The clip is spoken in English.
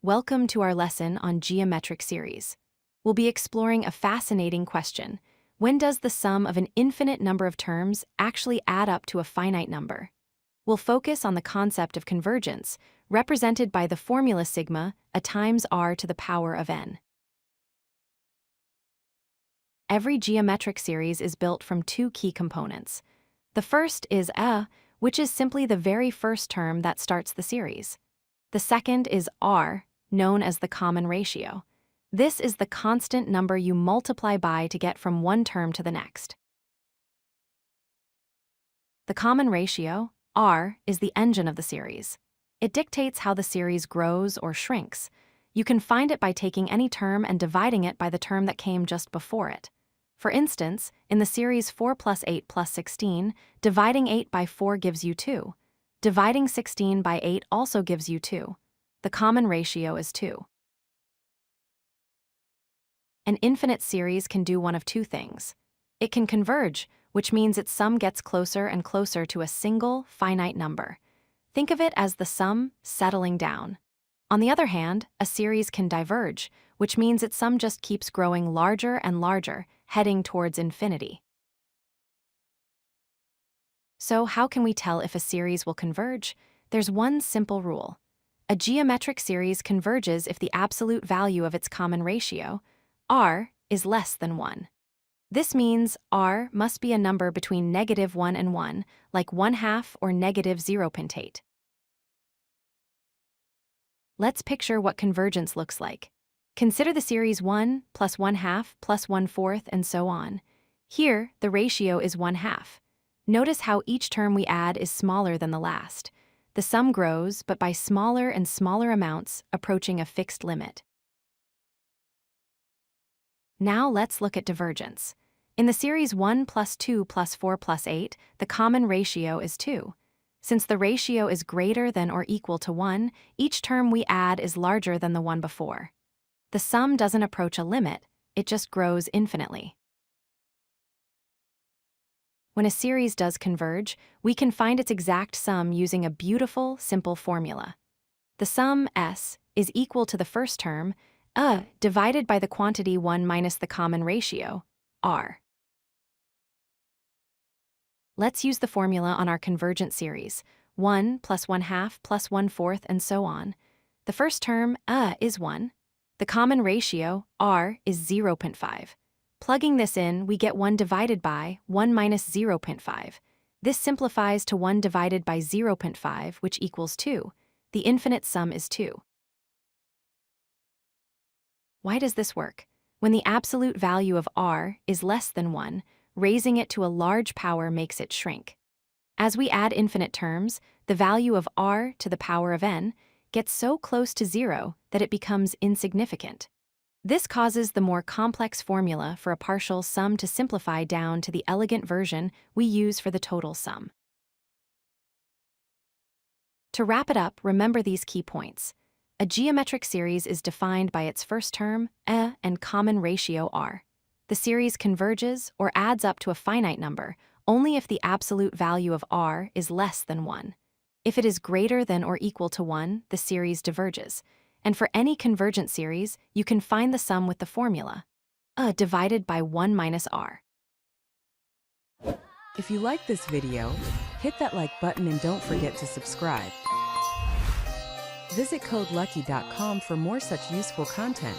Welcome to our lesson on geometric series. We'll be exploring a fascinating question. When does the sum of an infinite number of terms actually add up to a finite number? We'll focus on the concept of convergence, represented by the formula sigma, a times r to the power of n. Every geometric series is built from two key components. The first is a, which is simply the very first term that starts the series. The second is r, known as the common ratio. This is the constant number you multiply by to get from one term to the next. The common ratio, r, is the engine of the series. It dictates how the series grows or shrinks. You can find it by taking any term and dividing it by the term that came just before it. For instance, in the series 4 plus 8 plus 16, dividing 8 by 4 gives you 2. Dividing 16 by 8 also gives you 2. The common ratio is 2. An infinite series can do one of two things. It can converge, which means its sum gets closer and closer to a single, finite number. Think of it as the sum settling down. On the other hand, a series can diverge, which means its sum just keeps growing larger and larger, heading towards infinity. So how can we tell if a series will converge? There's one simple rule. A geometric series converges if the absolute value of its common ratio, r, is less than 1. This means r must be a number between -1 and 1, like 1/2 or -0.8. Let's picture what convergence looks like. Consider the series 1 plus 1/2 plus 1/4 and so on. Here, the ratio is 1/2. Notice how each term we add is smaller than the last. The sum grows, but by smaller and smaller amounts, approaching a fixed limit. Now let's look at divergence. In the series 1 plus 2 plus 4 plus 8, the common ratio is 2. Since the ratio is greater than or equal to 1, each term we add is larger than the one before. The sum doesn't approach a limit, it just grows infinitely. When a series does converge, we can find its exact sum using a beautiful, simple formula. The sum, s, is equal to the first term, divided by the quantity 1 minus the common ratio, r. Let's use the formula on our convergent series, 1 plus 1/2 plus 1/4 and so on. The first term, is 1. The common ratio, r, is 0.5. Plugging this in, we get 1 divided by 1 minus 0.5. This simplifies to 1 divided by 0.5, which equals 2. The infinite sum is 2. Why does this work? When the absolute value of r is less than 1, raising it to a large power makes it shrink. As we add infinite terms, the value of r to the power of n gets so close to 0 that it becomes insignificant. This causes the more complex formula for a partial sum to simplify down to the elegant version we use for the total sum. To wrap it up, remember these key points. A geometric series is defined by its first term, and common ratio r. The series converges or adds up to a finite number only if the absolute value of r is less than 1. If it is greater than or equal to 1, the series diverges. And for any convergent series, you can find the sum with the formula, divided by 1 minus r. If you like this video, hit that like button and don't forget to subscribe. Visit codelucky.com for more such useful content.